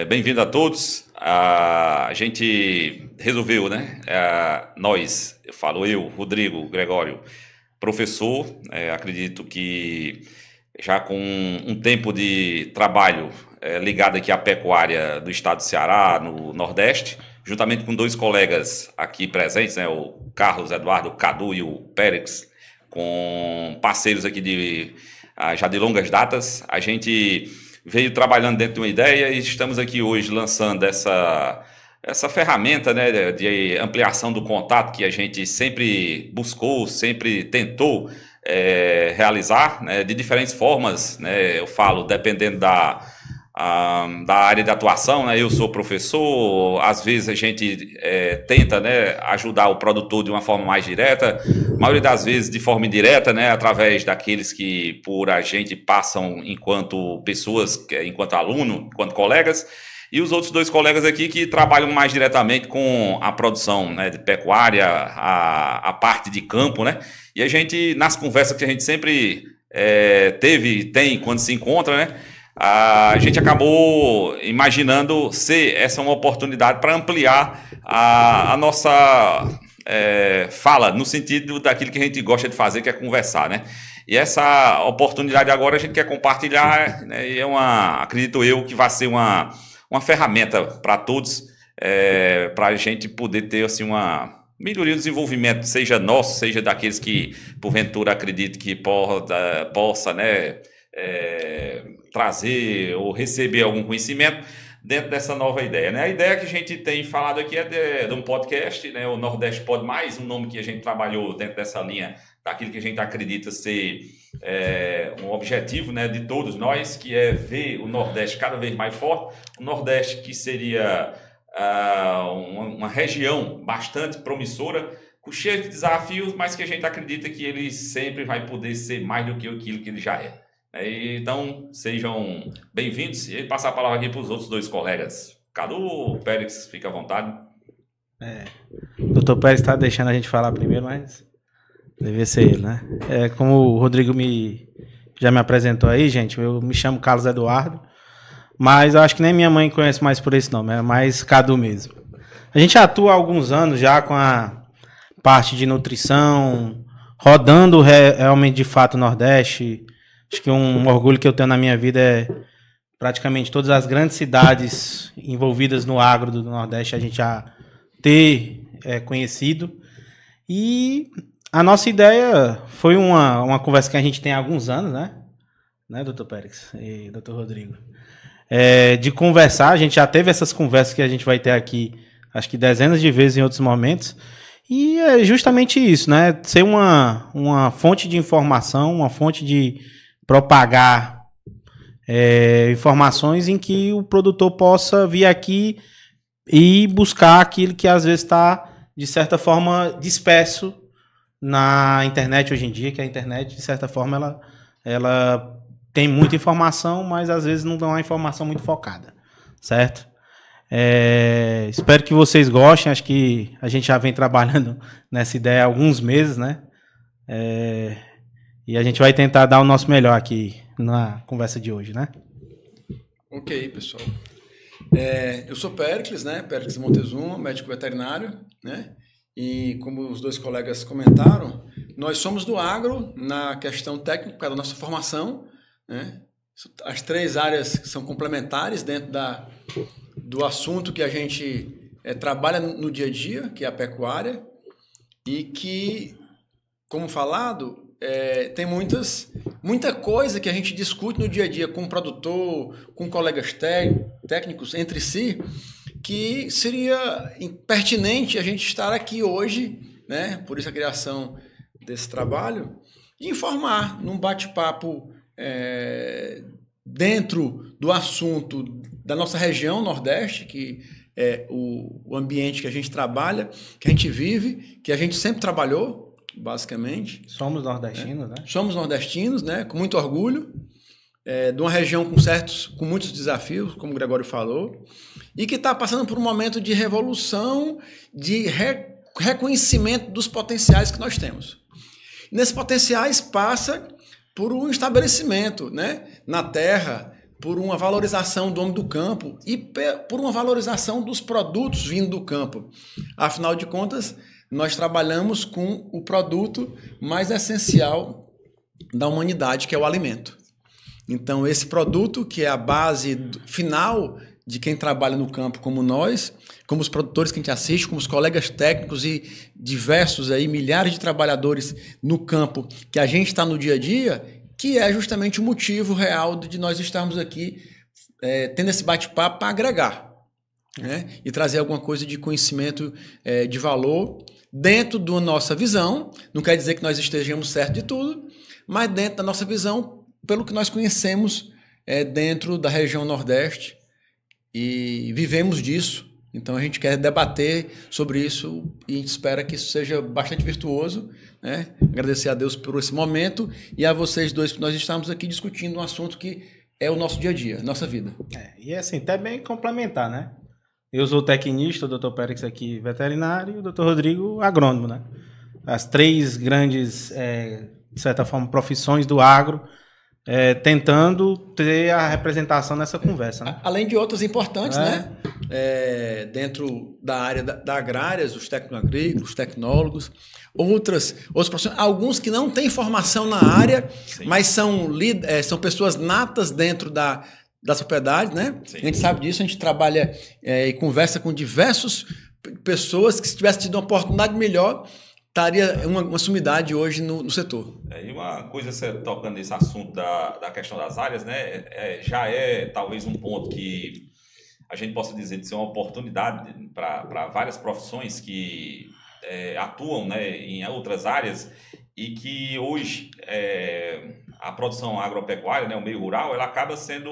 Bem-vindo a todos. A gente resolveu, né? Nós, eu falo eu, Rodrigo, Gregório, professor, acredito que já com um tempo de trabalho ligado aqui à pecuária do estado do Ceará, no Nordeste, juntamente com dois colegas aqui presentes, né? O Carlos Eduardo, o Cadu e o Périx, com parceiros aqui já de longas datas. A gente veio trabalhando dentro de uma ideia e estamos aqui hoje lançando essa ferramenta, né, de ampliação do contato que a gente sempre buscou, sempre tentou realizar, né, de diferentes formas, né, eu falo, dependendo da área de atuação, né? Eu sou professor, às vezes a gente tenta, né, ajudar o produtor de uma forma mais direta, a maioria das vezes de forma indireta, né, através daqueles que por a gente passam enquanto pessoas, enquanto aluno, enquanto colegas, e os outros dois colegas aqui que trabalham mais diretamente com a produção, né, de pecuária, a parte de campo, né? E a gente, nas conversas que a gente sempre teve e tem quando se encontra, né, a gente acabou imaginando ser essa uma oportunidade para ampliar a nossa fala, no sentido daquilo que a gente gosta de fazer, que é conversar, né? E essa oportunidade agora a gente quer compartilhar, né? E acredito eu, que vai ser uma ferramenta para todos, para a gente poder ter assim, uma melhoria do desenvolvimento, seja nosso, seja daqueles que, porventura, acredito que possa, né, trazer ou receber algum conhecimento dentro dessa nova ideia, né? A ideia que a gente tem falado aqui é de um podcast, né? O Nordeste Pode Mais, um nome que a gente trabalhou dentro dessa linha, daquilo que a gente acredita ser um objetivo, né, de todos nós, que é ver o Nordeste cada vez mais forte, o Nordeste que seria uma região bastante promissora, cheia de desafios, mas que a gente acredita que ele sempre vai poder ser mais do que aquilo que ele já é. Então, sejam bem-vindos e passar a palavra aqui para os outros dois colegas. Cadu, Périx, fica à vontade. O doutor Périx está deixando a gente falar primeiro, mas devia ser ele, né? Como o Rodrigo já me apresentou aí, gente, eu me chamo Carlos Eduardo, mas eu acho que nem minha mãe conhece mais por esse nome, é mais Cadu mesmo. A gente atua há alguns anos já com a parte de nutrição, rodando realmente de fato o Nordeste. Acho que um orgulho que eu tenho na minha vida é praticamente todas as grandes cidades envolvidas no agro do Nordeste a gente já ter conhecido. E a nossa ideia foi uma conversa que a gente tem há alguns anos, né, doutor Périx e doutor Rodrigo? De conversar, a gente já teve essas conversas que a gente vai ter aqui, acho que dezenas de vezes em outros momentos. E é justamente isso, né? Ser uma fonte de informação, uma fonte de propagar informações em que o produtor possa vir aqui e buscar aquilo que às vezes está, de certa forma, disperso na internet hoje em dia, que a internet, de certa forma, ela tem muita informação, mas às vezes não dá uma informação muito focada, certo? Espero que vocês gostem, acho que a gente já vem trabalhando nessa ideia há alguns meses, né? E a gente vai tentar dar o nosso melhor aqui na conversa de hoje, né? Ok, pessoal. Eu sou Péricles, né? Péricles Montezuma, médico veterinário, né? E como os dois colegas comentaram, nós somos do agro na questão técnica, por causa da nossa formação, né? As três áreas são complementares dentro do assunto que a gente trabalha no dia a dia, que é a pecuária, e que, como falado, tem muita coisa que a gente discute no dia a dia com o produtor, com colegas técnicos entre si, que seria pertinente a gente estar aqui hoje, né? Por isso a criação desse trabalho, e informar num bate-papo dentro do assunto da nossa região Nordeste, que é o ambiente que a gente trabalha, que a gente vive, que a gente sempre trabalhou, basicamente. Somos nordestinos, né? Somos nordestinos, né? Com muito orgulho, de uma região com muitos desafios, como o Gregório falou, e que está passando por um momento de revolução, de reconhecimento dos potenciais que nós temos. E nesses potenciais passa por um estabelecimento, né, na terra, por uma valorização do homem do campo e por uma valorização dos produtos vindo do campo. Afinal de contas, nós trabalhamos com o produto mais essencial da humanidade, que é o alimento. Então, esse produto, que é a base final de quem trabalha no campo como nós, como os produtores que a gente assiste, como os colegas técnicos e diversos aí, milhares de trabalhadores no campo que a gente está no dia a dia, que é justamente o motivo real de nós estarmos aqui tendo esse bate-papo para agregar, né? E trazer alguma coisa de conhecimento de valor dentro da nossa visão. Não quer dizer que nós estejamos certos de tudo, mas dentro da nossa visão, pelo que nós conhecemos dentro da região Nordeste e vivemos disso. Então a gente quer debater sobre isso e a gente espera que isso seja bastante virtuoso, né? Agradecer a Deus por esse momento e a vocês dois, que nós estamos aqui discutindo um assunto que é o nosso dia a dia, nossa vida. E assim, até bem complementar, né? Eu sou tecnista, o Dr. Périx aqui veterinário e o Dr. Rodrigo agrônomo, né? As três grandes, de certa forma, profissões do agro, tentando ter a representação nessa conversa, né? Além de outras importantes, né? Dentro da área da agrárias, os técnico-agrícolas, os tecnólogos, outros profissionais, alguns que não têm formação na área, sim, mas são pessoas natas dentro das propriedades, né? Sim. A gente sabe disso, a gente trabalha e conversa com diversas pessoas que, se tivesse tido uma oportunidade melhor, estaria uma sumidade hoje no setor. E uma coisa, você tocando nesse assunto da questão das áreas, né, já talvez um ponto que a gente possa dizer de ser uma oportunidade para várias profissões que atuam, né, em outras áreas e que hoje a produção agropecuária, né, o meio rural, ela acaba sendo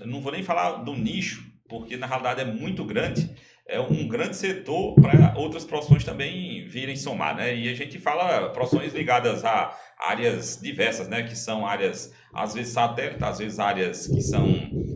não vou nem falar do nicho, porque na realidade é muito grande. É um grande setor para outras profissões também virem somar, né? E a gente fala profissões ligadas a áreas diversas, né? Que são áreas, às vezes satélites, às vezes áreas que são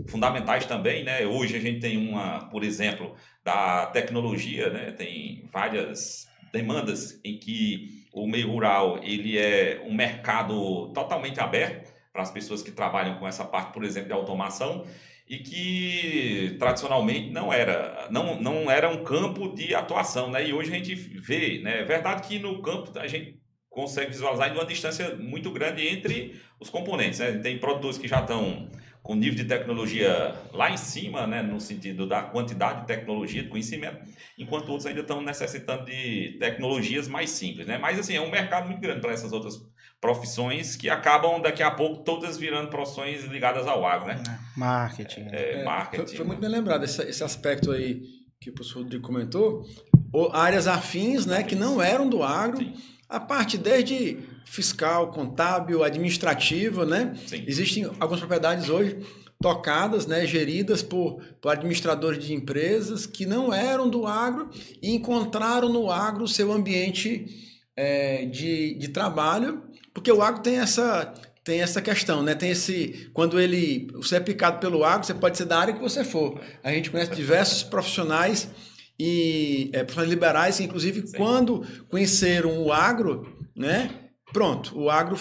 fundamentais também, né? Hoje a gente tem por exemplo, da tecnologia, né? Tem várias demandas em que o meio rural, ele é um mercado totalmente aberto para as pessoas que trabalham com essa parte, por exemplo, de automação, e que tradicionalmente não era um campo de atuação, né? E hoje a gente vê, né? É verdade que no campo a gente consegue visualizar em uma distância muito grande entre os componentes, né? Tem produtores que já estão com nível de tecnologia lá em cima, né? No sentido da quantidade de tecnologia, de conhecimento, enquanto outros ainda estão necessitando de tecnologias mais simples, né? Mas assim, é um mercado muito grande para essas outras profissões que acabam daqui a pouco todas virando profissões ligadas ao agro, né? Marketing. Marketing. Foi muito bem lembrado esse aspecto aí que o professor Rodrigo comentou. Áreas afins, né, que não eram do agro. Sim. A parte desde fiscal, contábil, administrativa, né? Sim. Existem algumas propriedades hoje tocadas, né, geridas por administradores de empresas que não eram do agro e encontraram no agro o seu ambiente de trabalho, porque o agro tem essa questão, né? Quando você é picado pelo agro, você pode ser da área que você for. A gente conhece diversos profissionais e profissionais liberais, que, inclusive, sim, quando conheceram o agro, né? Pronto, o agro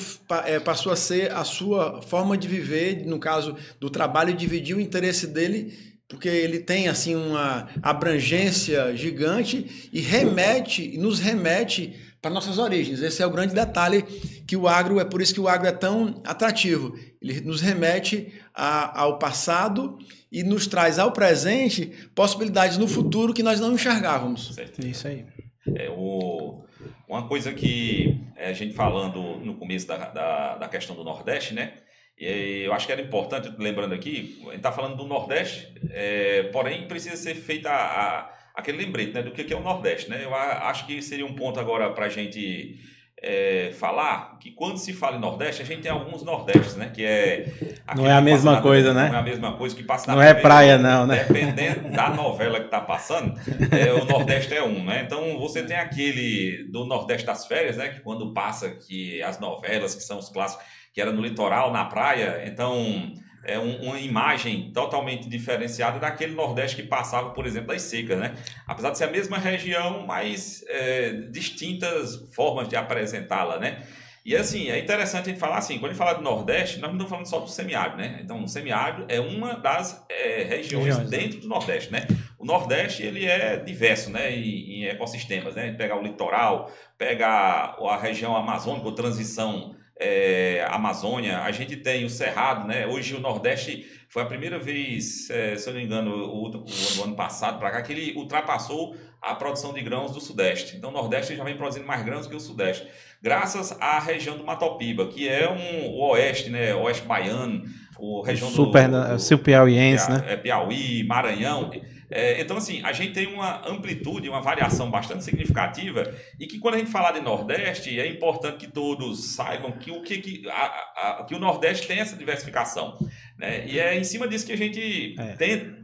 passou a ser a sua forma de viver, no caso do trabalho, e dividir o interesse dele, porque ele tem assim uma abrangência gigante e nos remete para nossas origens. Esse é o grande detalhe que o agro, por isso que o agro é tão atrativo. Ele nos remete ao passado e nos traz ao presente possibilidades no futuro que nós não enxergávamos. Certo. Isso aí. Uma coisa que a gente falando no começo da questão do Nordeste, né? E eu acho que era importante, lembrando aqui, a gente está falando do Nordeste, porém precisa ser feita aquele lembrete, né, do que é o Nordeste, né? Eu acho que seria um ponto agora para a gente falar que quando se fala em Nordeste, a gente tem alguns Nordestes, né? Que não é a mesma coisa, né? Não é a mesma coisa que passa na Não é praia, não, né? Dependendo da novela que está passando, o Nordeste é um, né? Então você tem aquele do Nordeste das férias, né? Que quando passa que as novelas, que são os clássicos, que era no litoral, na praia, então é uma imagem totalmente diferenciada daquele Nordeste que passava, por exemplo, das secas, né? Apesar de ser a mesma região, mas distintas formas de apresentá-la, né? E assim, é interessante a gente falar assim, quando a gente fala do Nordeste, nós não estamos falando só do semiárido, né? Então, o semiárido é uma das regiões dentro do Nordeste, né? O Nordeste, ele é diverso, né? Em ecossistemas, né? A gente pega o litoral, pega a região amazônica, ou transição Amazônia, a gente tem o Cerrado, né? Hoje o Nordeste foi a primeira vez, se eu não me engano, o ano passado para cá, que ele ultrapassou a produção de grãos do Sudeste. Então o Nordeste já vem produzindo mais grãos que o Sudeste, graças à região do Matopiba, que é o Oeste, né? Oeste baiano, a região do piauiense, né? Piauí, Maranhão. Então, assim, a gente tem uma amplitude, uma variação bastante significativa e que quando a gente falar de Nordeste, é importante que todos saibam que o Nordeste tem essa diversificação, né? E é em cima disso que a gente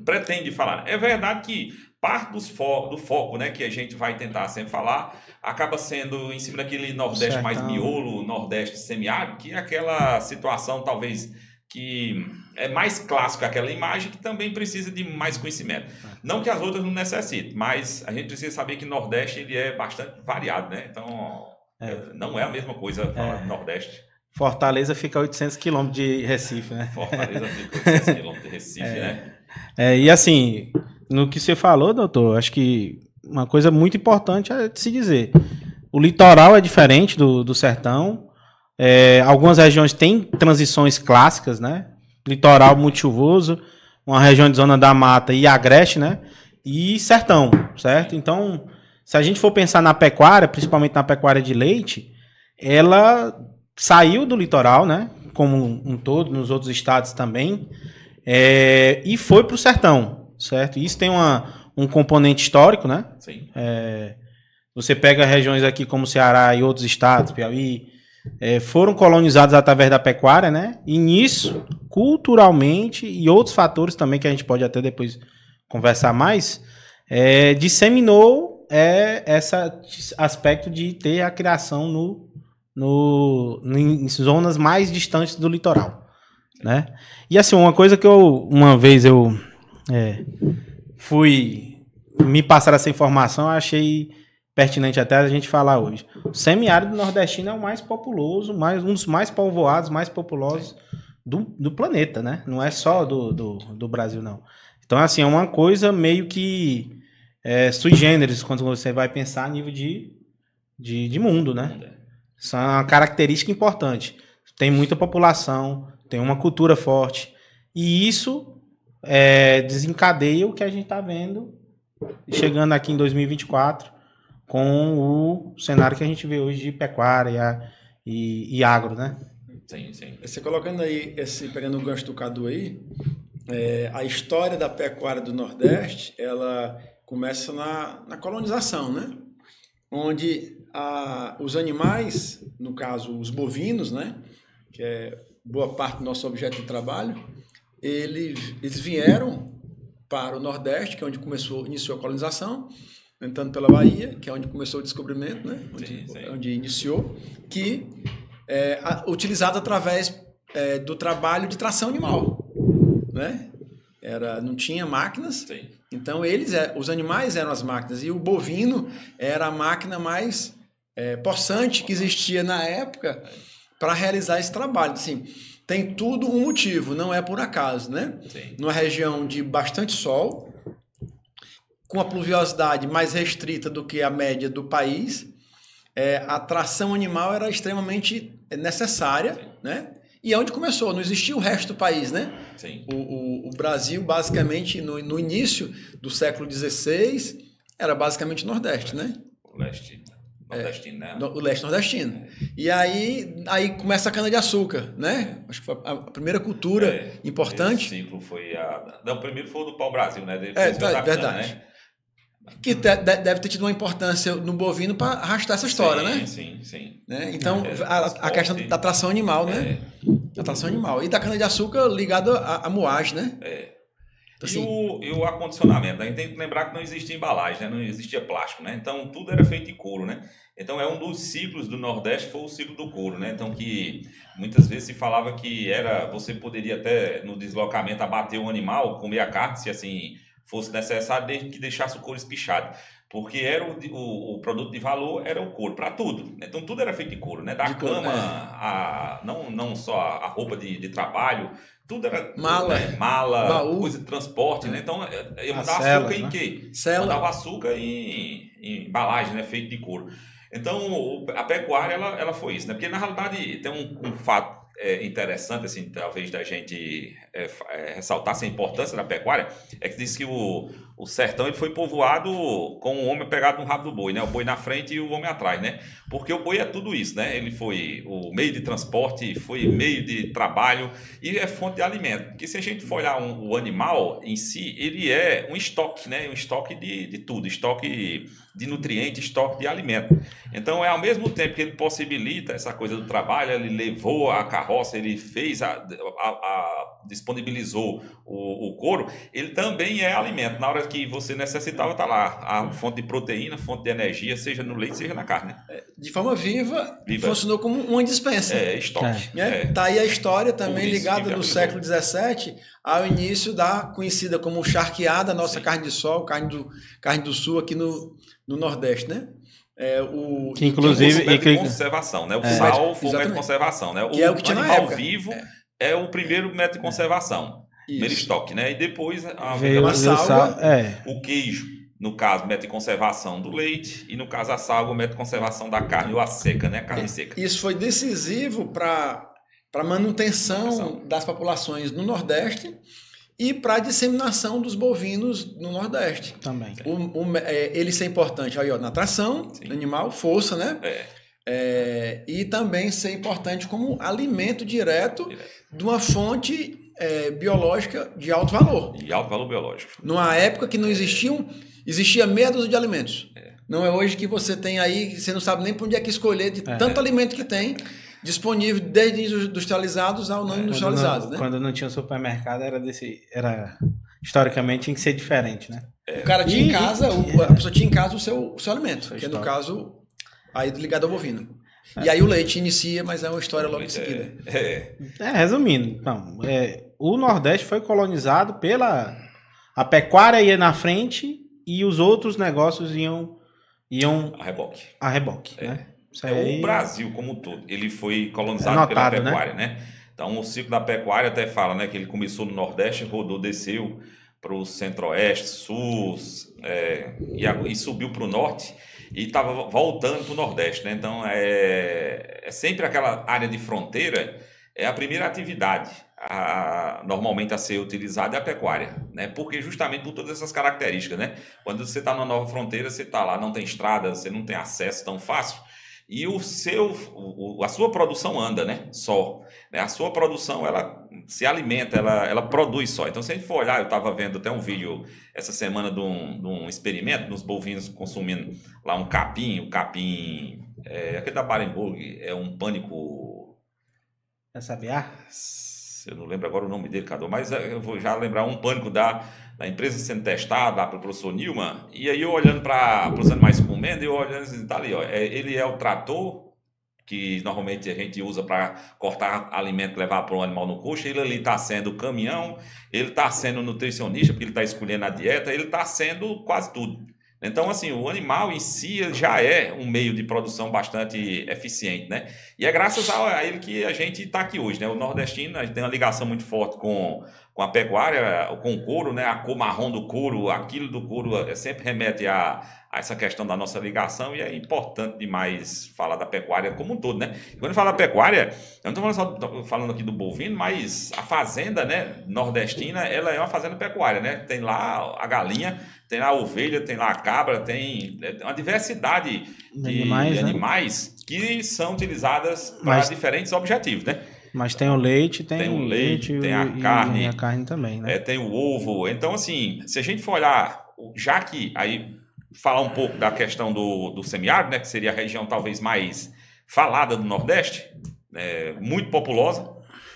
pretende falar. É verdade que parte do foco, né, que a gente vai tentar sempre falar acaba sendo em cima daquele Nordeste mais miolo, Nordeste semiárido, que é aquela situação talvez que é mais clássica, aquela imagem que também precisa de mais conhecimento. Não que as outras não necessitem, mas a gente precisa saber que o Nordeste ele é bastante variado, né? Então, não é a mesma coisa falar do Nordeste. Fortaleza fica a 800 quilômetros de Recife, né? Fortaleza fica a 800 quilômetros de Recife, né? E assim, no que você falou, doutor, acho que uma coisa muito importante é de se dizer. O litoral é diferente do sertão. Algumas regiões têm transições clássicas, né? Litoral muito chuvoso, uma região de zona da mata e agreste, né? E sertão, certo? Então, se a gente for pensar na pecuária, principalmente na pecuária de leite, ela saiu do litoral, né? Como um todo, nos outros estados também, e foi para o sertão, certo? Isso tem um componente histórico, né? Sim. Você pega regiões aqui como Ceará e outros estados, Piauí, foram colonizados através da pecuária, né? E nisso, culturalmente e outros fatores também que a gente pode até depois conversar mais, disseminou esse aspecto de ter a criação em zonas mais distantes do litoral, né? E assim, uma coisa que uma vez fui me passar essa informação, eu achei pertinente até a gente falar hoje. O semiárido nordestino é o mais populoso, um dos mais povoados, mais populosos do planeta, né? Não é só do Brasil, não. Então, assim, é uma coisa meio que sui generis, quando você vai pensar a nível de mundo, né? Isso é uma característica importante. Tem muita população, tem uma cultura forte, e isso desencadeia o que a gente está vendo chegando aqui em 2024, com o cenário que a gente vê hoje de pecuária e agro, né? Sim, sim. Você colocando aí, pegando o gancho do Cadu aí, a história da pecuária do Nordeste, ela começa na colonização, né? Onde os animais, no caso os bovinos, né? Que é boa parte do nosso objeto de trabalho, eles vieram para o Nordeste, que é onde iniciou a colonização, entrando pela Bahia, que é onde começou o descobrimento, né? Onde iniciou, que utilizado através do trabalho de tração animal, né? Não tinha máquinas, Sim. Então os animais eram as máquinas, e o bovino era a máquina mais possante que existia na época para realizar esse trabalho. Assim, tem tudo um motivo, não é por acaso, né? Sim. Numa região de bastante sol, com a pluviosidade mais restrita do que a média do país, a tração animal era extremamente necessária, né? E é onde começou, não existia o resto do país, né? Sim. O Brasil, basicamente, no início do século XVI, era basicamente o Nordeste, né? O leste nordestino, né? O leste nordestino. E aí começa a cana-de-açúcar, né? Acho que foi a primeira cultura importante. Esse ciclo foi o primeiro foi o do pau-brasil, né? Verdade. Né? Que deve ter tido uma importância no bovino para arrastar essa história, né? Sim. Né? Então, a questão da tração animal, né? A tração animal. E da cana-de-açúcar ligada à moagem, né? Assim, e o acondicionamento, a gente tem que lembrar que não existia embalagem, né? Não existia plástico, né? Então tudo era feito em couro, né? Então um dos ciclos do Nordeste foi o ciclo do couro, né? Então que muitas vezes se falava que você poderia até no deslocamento abater um animal, comer a carne, se assim fosse necessário, desde que deixasse o couro espichado. Porque era o produto de valor era o couro, para tudo, né? Então tudo era feito de couro, né? Da cama, não só a roupa de trabalho, tudo era mala, né? Mala, baú, coisa de transporte, né? Então eu mandava cela, açúcar né? em quê? Cela. Mandava açúcar em embalagem, né? Feito de couro. Então a pecuária ela foi isso, né? Porque na realidade tem um fato interessante, assim, talvez da gente ressaltar essa importância da pecuária, é que diz que o sertão ele foi povoado com o homem pegado no rabo do boi, né? O boi na frente e o homem atrás, né? Porque o boi é tudo isso, né? Ele foi o meio de transporte, foi meio de trabalho e é fonte de alimento. Porque se a gente for olhar o animal em si, ele é um estoque, né? Um estoque de tudo, estoque de nutrientes, estoque de alimento. Então, ao mesmo tempo que ele possibilita essa coisa do trabalho, ele levou a carroça, ele fez, disponibilizou o couro, ele também é alimento. Na hora que você necessitava, está lá a fonte de proteína, fonte de energia, seja no leite, seja na carne. De forma viva, funcionou como uma dispensa. Estoque. Né? Tá aí a história também ligada no século XVII ao início da conhecida como charqueada, nossa carne de sol, carne do sul aqui no Nordeste, né? Que inclusive o método de conservação, né? O sal foi o método de conservação, né? Que é o que tinha animal vivo é o primeiro método de conservação, primeiro estoque, né? E depois veio a salga, o queijo, no caso, método de conservação do leite, e no caso a salga, o método de conservação da carne ou a seca, né? Carne seca. Isso foi decisivo para a manutenção das populações no Nordeste e para a disseminação dos bovinos no Nordeste. Também. Ele ser importante aí, ó, na atração animal, força, né? E também ser importante como alimento direto de uma fonte biológica de alto valor. De alto valor biológico. Numa época que não existia meia dúzia de alimentos. Não é hoje que você tem aí, você não sabe nem para onde é que escolher de tanto alimento que tem disponível, desde industrializados ao não industrializados, né? Quando não tinha supermercado, era historicamente tinha que ser diferente, né? O cara tinha em casa, a pessoa tinha em casa o seu alimento, que no caso, aí ligado ao bovino. E aí o leite inicia, mas é uma história logo em seguida. Resumindo, então, o Nordeste foi colonizado pela... A pecuária ia na frente e os outros negócios iam a reboque, né? O Brasil como um todo, ele foi colonizado pela pecuária, né? Então o ciclo da pecuária até fala, né, que ele começou no Nordeste, rodou, desceu para o Centro-Oeste, Sul, e subiu para o Norte e estava voltando para o Nordeste, né? Então é sempre aquela área de fronteira, é a primeira atividade normalmente a ser utilizada é a pecuária, né? Porque justamente por todas essas características, né? Quando você está numa nova fronteira, você está lá, não tem estrada, você não tem acesso tão fácil. E a sua produção anda, né? Só. Né? A sua produção, ela se alimenta, ela produz só. Então, se a gente for olhar, eu estava vendo até um vídeo essa semana de um experimento dos bovinos consumindo lá um capim. O capim, aquele da Barenburg, é um pânico... É sabiá? Eu não lembro agora o nome dele, Cadu, mas eu vou já lembrar um pânico da empresa sendo testada lá pelo professor Nilman, e aí eu olhando para os animais comendo, eu olhando assim, tá ali, ó, ele é o trator que normalmente a gente usa para cortar alimento e levar para um animal no coxo, ele ali está sendo o caminhão, ele está sendo nutricionista, porque ele está escolhendo a dieta, ele está sendo quase tudo. Então, assim, o animal em si já é um meio de produção bastante eficiente, né? E é graças a ele que a gente está aqui hoje, né? O nordestino, a gente tem uma ligação muito forte com a pecuária, com o couro, né? A cor marrom do couro, aquilo do couro sempre remete a essa questão da nossa ligação e é importante demais falar da pecuária como um todo, né? E quando eu falo da pecuária, eu não estou falando aqui do bovino, mas a fazenda, né, nordestina, ela é uma fazenda pecuária, né? Tem lá a galinha, tem lá a ovelha, tem lá a cabra, tem uma diversidade de animais que são utilizadas para diferentes objetivos, né? Mas tem o leite, tem a carne. E a carne também, né? Tem o ovo. Então, assim, se a gente for olhar, já que aí falar um pouco da questão do semiárido, né, que seria a região talvez mais falada do Nordeste, muito populosa,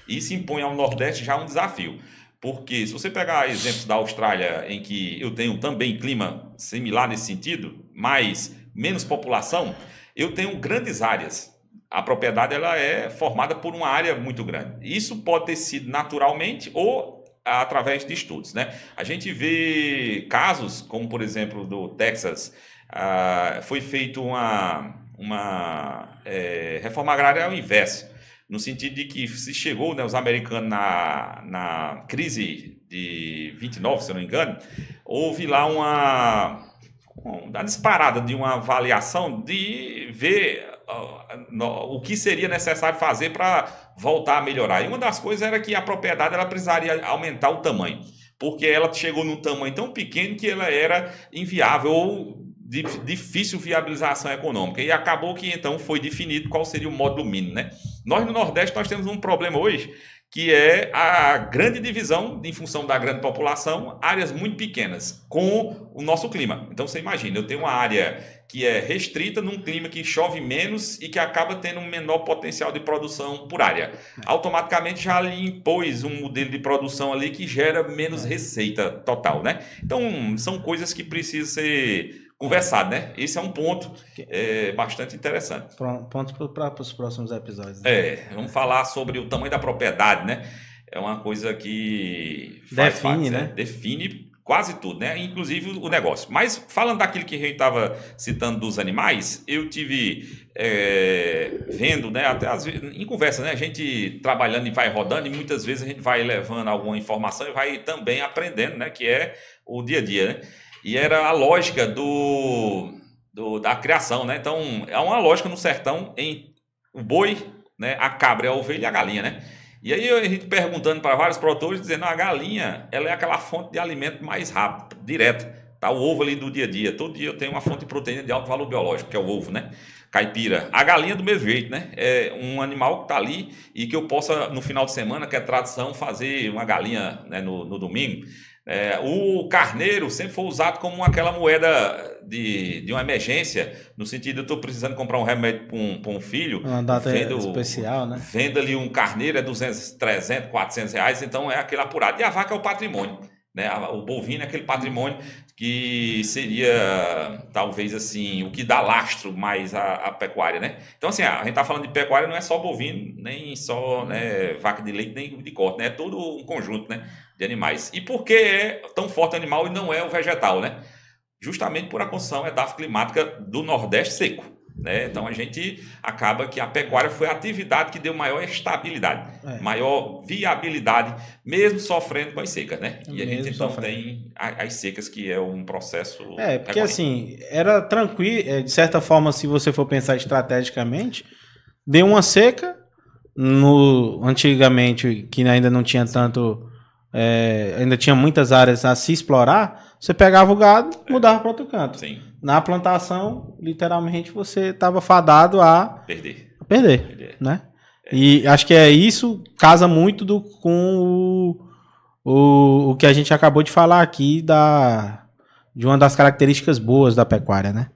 e se impõe ao Nordeste já um desafio. Porque se você pegar exemplos da Austrália, em que eu tenho também clima similar nesse sentido, mas menos população, eu tenho grandes áreas. A propriedade ela é formada por uma área muito grande. Isso pode ter sido naturalmente ou através de estudos, né? A gente vê casos, como por exemplo do Texas, foi feita uma reforma agrária ao inverso, no sentido de que se chegou, né, os americanos na crise de 29, se eu não me engano, houve lá uma disparada de uma avaliação de ver o que seria necessário fazer para voltar a melhorar. E uma das coisas era que a propriedade ela precisaria aumentar o tamanho, porque ela chegou num tamanho tão pequeno que ela era inviável ou de difícil viabilização econômica. E acabou que então foi definido qual seria o módulo mínimo, né? Nós no Nordeste nós temos um problema hoje, que é a grande divisão, em função da grande população, áreas muito pequenas, com o nosso clima. Então você imagina, eu tenho uma área que é restrita num clima que chove menos e que acaba tendo um menor potencial de produção por área. Automaticamente já lhe impôs um modelo de produção ali que gera menos receita total, né? Então são coisas que precisam ser conversado, né? Esse é um ponto bastante interessante. Pontos para os próximos episódios. Né? Vamos falar sobre o tamanho da propriedade, né? É uma coisa que define, né? Define quase tudo, né? Inclusive o negócio. Mas falando daquilo que a gente estava citando dos animais, eu tive vendo, né? Até às vezes, em conversa, né? A gente trabalhando e vai rodando e muitas vezes a gente vai levando alguma informação e vai também aprendendo, né? Que é o dia a dia, né? E era a lógica da criação, né? Então, é uma lógica no sertão em o boi, né? A cabra, a ovelha e a galinha, né? E aí a gente perguntando para vários produtores, dizendo, a galinha, ela é aquela fonte de alimento mais rápida, direta. Tá o ovo ali do dia a dia. Todo dia eu tenho uma fonte de proteína de alto valor biológico, que é o ovo, né? Caipira. A galinha do mesmo jeito, né? É um animal que tá ali e que eu possa, no final de semana, que é tradição, fazer uma galinha, né, no domingo. O carneiro sempre foi usado como aquela moeda de uma emergência, no sentido de eu estou precisando comprar um remédio para um filho. Uma data especial, né? Venda ali um carneiro, é 200, 300, 400 reais, então é aquele apurado. E a vaca é o patrimônio, né? O bovino é aquele patrimônio que seria, talvez assim, o que dá lastro mais à pecuária, né? Então, assim, a gente está falando de pecuária, não é só bovino, nem só, né, vaca de leite, nem de corte, né? É todo um conjunto, né, de animais. E por que é tão forte o animal e não é o vegetal, né? Justamente por a condição edafoclimática do Nordeste seco, né? Então a gente acaba que a pecuária foi a atividade que deu maior estabilidade, maior viabilidade, mesmo sofrendo com as secas, né? E a gente então tem as secas, que é um processo... porque assim, era tranquilo, de certa forma, se você for pensar estrategicamente, deu uma seca, antigamente, que ainda não tinha tanto... ainda tinha muitas áreas a se explorar, você pegava o gado e mudava para outro canto. Sim. Na plantação, literalmente, você estava fadado a perder. Né? E acho que isso casa muito com o que a gente acabou de falar aqui de uma das características boas da pecuária, né?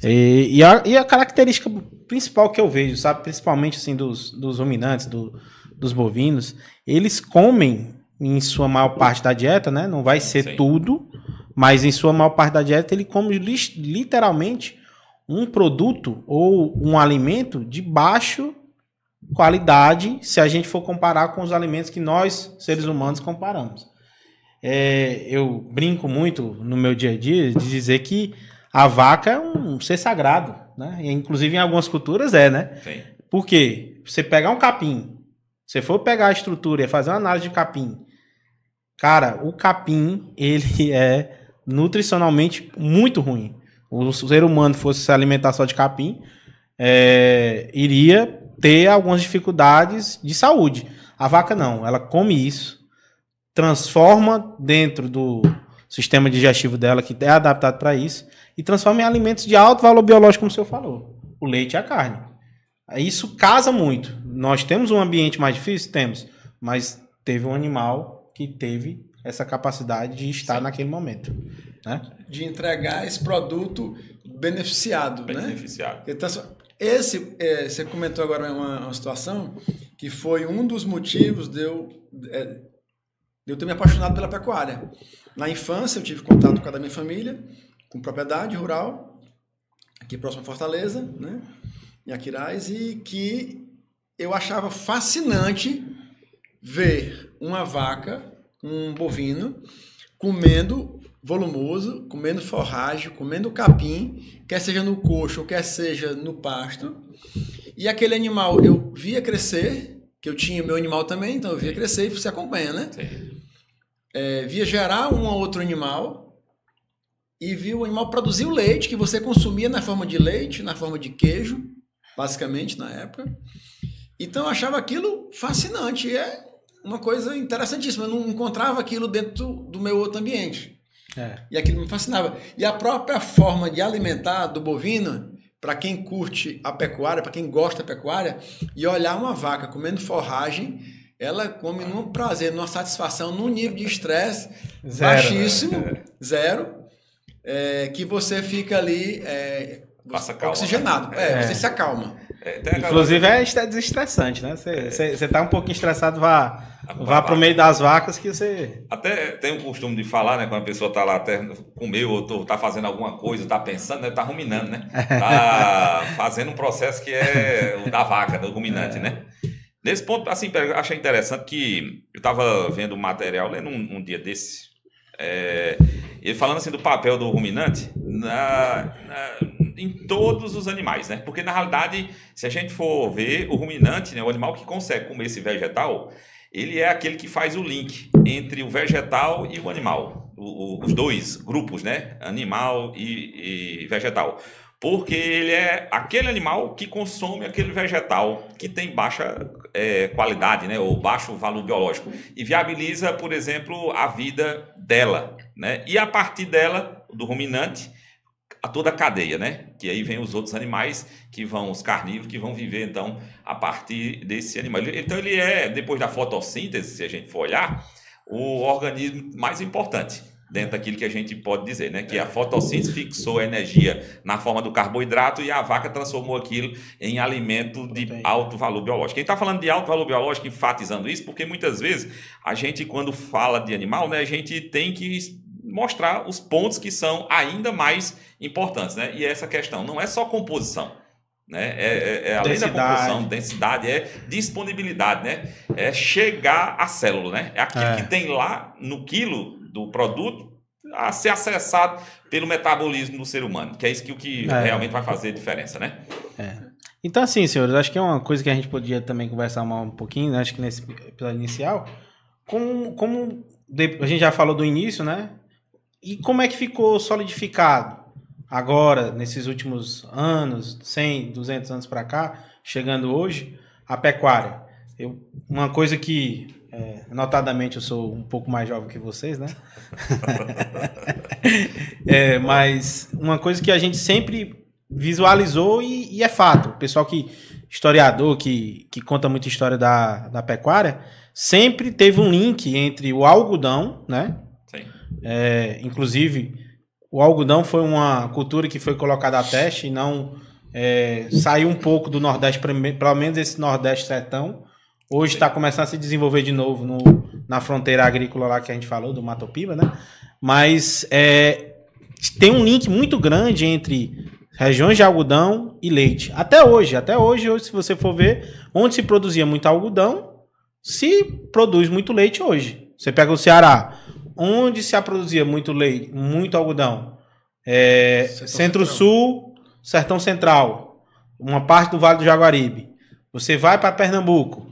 E a característica principal que eu vejo, sabe, principalmente assim, dos ruminantes, dos bovinos, eles comem em sua maior parte da dieta, né? Não vai ser tudo, mas em sua maior parte da dieta ele come literalmente um produto ou um alimento de baixa qualidade, se a gente for comparar com os alimentos que nós, seres humanos, comparamos. Eu brinco muito no meu dia a dia de dizer que a vaca é um ser sagrado, né? E, inclusive em algumas culturas né? Sim. Por quê? Você pegar um capim, se for pegar a estrutura e fazer uma análise de capim, cara, o capim, ele é nutricionalmente muito ruim. O ser humano fosse se alimentar só de capim, iria ter algumas dificuldades de saúde. A vaca não, ela come isso, transforma dentro do sistema digestivo dela, que é adaptado para isso, e transforma em alimentos de alto valor biológico, como o senhor falou, o leite e a carne. Isso casa muito. Nós temos um ambiente mais difícil? Temos, mas teve um animal que teve essa capacidade de estar naquele momento, né? De entregar esse produto beneficiado, né? Então, você comentou agora uma situação que foi um dos motivos de eu ter me apaixonado pela pecuária. Na infância, eu tive contato com a da minha família, com propriedade rural, aqui próximo a Fortaleza, né? Em Aquiraz, e que eu achava fascinante ver uma vaca, um bovino, comendo volumoso, comendo forragem, comendo capim, quer seja no coxo, quer seja no pasto. E aquele animal eu via crescer, que eu tinha meu animal também, então eu via crescer e você acompanha, né? Via gerar um ou outro animal e via o animal produzir o leite que você consumia na forma de leite, na forma de queijo, basicamente na época. Então eu achava aquilo fascinante, é uma coisa interessantíssima. Eu não encontrava aquilo dentro do meu outro ambiente. E aquilo me fascinava. E a própria forma de alimentar do bovino, para quem curte a pecuária, para quem gosta da pecuária, e olhar uma vaca comendo forragem, ela come num prazer, numa satisfação, num nível de estresse baixíssimo, zero, que você fica ali oxigenado. Você se acalma. Inclusive é desestressante, né? Você tá um pouquinho estressado, vá pro meio das vacas que você... Até tem o costume de falar, né? Quando a pessoa tá lá até comeu ou tá fazendo alguma coisa, tá pensando, né? Tá ruminando, né? Tá fazendo um processo que é o da vaca, do ruminante, né? Nesse ponto, assim, achei interessante que eu tava vendo um material, lendo um dia desse, ele falando assim do papel do ruminante em todos os animais, né? Porque na realidade, se a gente for ver o ruminante, né, o animal que consegue comer esse vegetal, ele é aquele que faz o link entre o vegetal e o animal, os dois grupos, né? Animal e vegetal. Porque ele é aquele animal que consome aquele vegetal que tem baixa qualidade, né, ou baixo valor biológico, e viabiliza, por exemplo, a vida dela, né? E a partir dela, do ruminante, a toda a cadeia, né? Que aí vem os outros animais, os carnívoros, que vão viver, então, a partir desse animal. Então, ele é, depois da fotossíntese, se a gente for olhar, o organismo mais importante dentro daquilo que a gente pode dizer, né? Que a fotossíntese fixou a energia na forma do carboidrato e a vaca transformou aquilo em alimento de alto valor biológico. Quem está falando de alto valor biológico, enfatizando isso, porque muitas vezes a gente, quando fala de animal, né, a gente tem que mostrar os pontos que são ainda mais importantes, né? E essa questão não é só composição, né? Além da composição, densidade, disponibilidade, né? É chegar à célula, né? É aquilo que tem lá no quilo do produto a ser acessado pelo metabolismo do ser humano, que é isso que realmente vai fazer diferença, né? Então, assim, senhores, acho que é uma coisa que a gente podia também conversar um pouquinho, né? Acho que nesse episódio inicial, como a gente já falou do início, né? E como é que ficou solidificado agora, nesses últimos anos, 100, 200 anos para cá, chegando hoje, a pecuária? Uma coisa que, notadamente, eu sou um pouco mais jovem que vocês, né? Mas uma coisa que a gente sempre visualizou e é fato. O pessoal historiador, que conta muita história da pecuária, sempre teve um link entre o algodão, né? Sim. Inclusive, o algodão foi uma cultura que foi colocada a teste e não saiu um pouco do Nordeste, pelo menos esse Nordeste sertão. Hoje está começando a se desenvolver de novo na fronteira agrícola lá que a gente falou, do Mato Piba, né? Mas tem um link muito grande entre regiões de algodão e leite. Até hoje, se você for ver, onde se produzia muito algodão, se produz muito leite hoje. Você pega o Ceará, onde se produzia muito leite, muito algodão? Centro-Sul, Sertão Central, uma parte do Vale do Jaguaribe. Você vai para Pernambuco.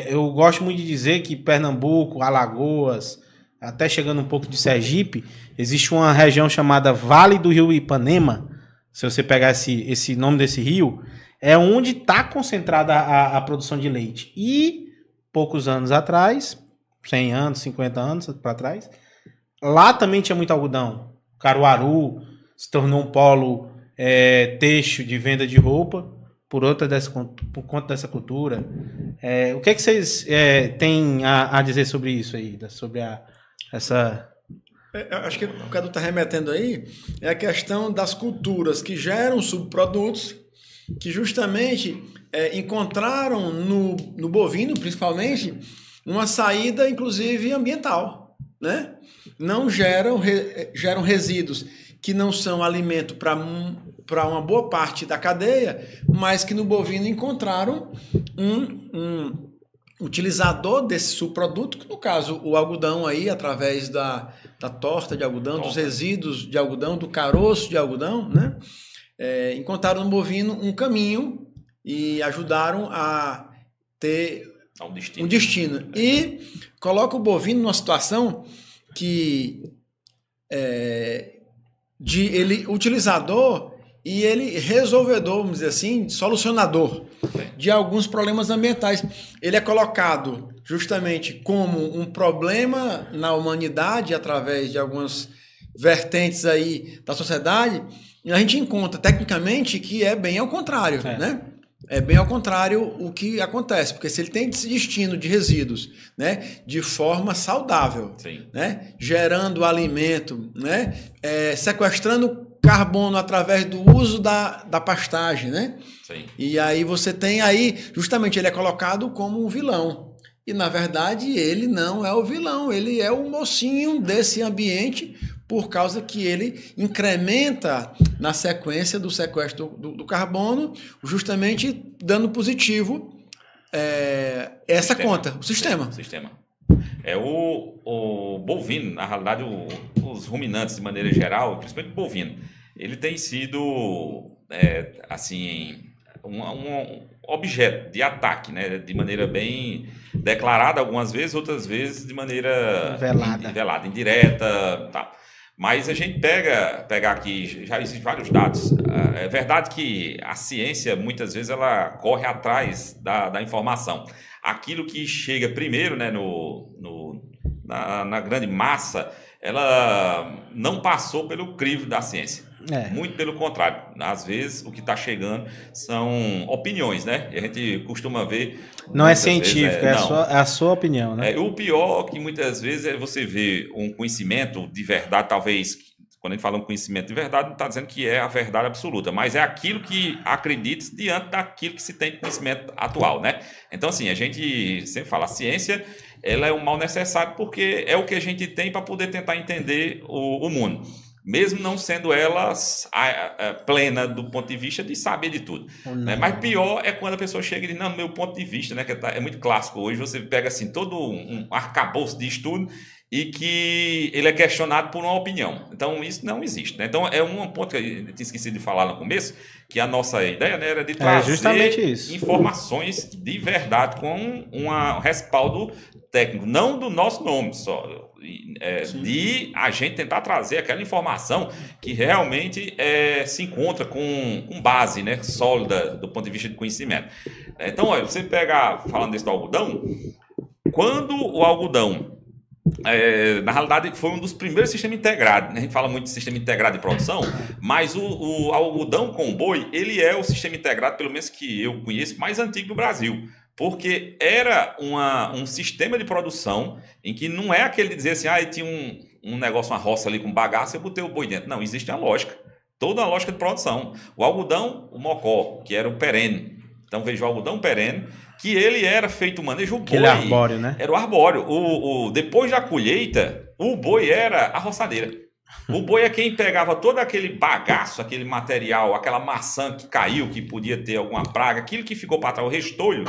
Eu gosto muito de dizer que Pernambuco, Alagoas, até chegando um pouco de Sergipe, existe uma região chamada Vale do Rio Ipanema. Se você pegar esse nome desse rio, é onde está concentrada a produção de leite. E poucos anos atrás, 100 anos, 50 anos para trás, lá também tinha muito algodão. Caruaru se tornou um polo têxtil de venda de roupa por conta dessa cultura. O que é que vocês têm a dizer sobre isso aí? Sobre essa... Eu acho que o que o Cadu está remetendo aí é a questão das culturas que geram subprodutos que justamente encontraram no bovino, principalmente, uma saída, inclusive, ambiental, né? Não geram resíduos que não são alimento para uma boa parte da cadeia, mas que no bovino encontraram utilizador desse subproduto, que no caso o algodão aí, através da torta de algodão, dos resíduos de algodão, do caroço de algodão, né? Encontraram no bovino um caminho e ajudaram a ter um destino. E coloca o bovino numa situação que de ele utilizador e ele resolvedor, vamos dizer assim, solucionador de alguns problemas ambientais. Ele é colocado justamente como um problema na humanidade através de algumas vertentes aí da sociedade, e a gente encontra tecnicamente que é bem ao contrário, né? É bem ao contrário o que acontece, porque se ele tem esse destino de resíduos, né, de forma saudável, né, gerando alimento, né, sequestrando carbono através do uso da pastagem, né? Sim. E aí você tem aí, justamente ele é colocado como um vilão. E na verdade ele não é o vilão, ele é o mocinho desse ambiente, por causa que ele incrementa na sequência do sequestro do carbono, justamente dando positivo essa conta, o sistema. O bovino, na realidade, os ruminantes de maneira geral, principalmente o bovino, ele tem sido, assim, um objeto de ataque, né? De maneira bem declarada algumas vezes, outras vezes de maneira velada, indireta, tá. Mas a gente pega aqui, já existem vários dados. É verdade que a ciência, muitas vezes, ela corre atrás da informação. Aquilo que chega primeiro, né, na grande massa, ela não passou pelo crivo da ciência. Muito pelo contrário. Às vezes, o que está chegando são opiniões, né? E a gente costuma ver... Não é científico, é a sua opinião, né? O pior que muitas vezes é você ver um conhecimento de verdade, talvez... Quando a gente fala um conhecimento de verdade, não está dizendo que é a verdade absoluta, mas é aquilo que acredita diante daquilo que se tem de conhecimento atual, né? Então, assim, a gente sempre fala, a ciência, ela é um mal necessário porque é o que a gente tem para poder tentar entender o mundo. Mesmo não sendo elas plena do ponto de vista de saber de tudo. Né? Mas pior é quando a pessoa chega e diz, não, do meu ponto de vista, né, que é muito clássico. Hoje você pega assim, todo um arcabouço de estudo e que ele é questionado por uma opinião. Então, isso não existe. Né? Então, é um ponto que eu tinha esquecido de falar no começo, que a nossa ideia, né, era de trazer informações de verdade com um respaldo técnico, não do nosso nome só, de a gente tentar trazer aquela informação que realmente se encontra com base, né, sólida do ponto de vista de conhecimento. Então, olha, você pega, falando desse do algodão, quando o algodão, na realidade, foi um dos primeiros sistemas integrados, né? A gente fala muito de sistema integrado de produção, mas o algodão com boi, ele é o sistema integrado, pelo menos que eu conheço, mais antigo do Brasil. Porque era um sistema de produção em que não é aquele de dizer assim, tinha um negócio, uma roça ali com bagaço, eu botei o boi dentro. Não, existe uma lógica. Toda a lógica de produção. O algodão, o mocó, que era o perene. Então, veja, o algodão perene, que ele era feito manejo, o boi... Aquele arbóreo, né? Era o arbóreo. Depois da colheita, o boi era a roçadeira. O boi é quem pegava todo aquele bagaço, aquele material, aquela maçã que caiu, que podia ter alguma praga, aquilo que ficou para trás, o restolho,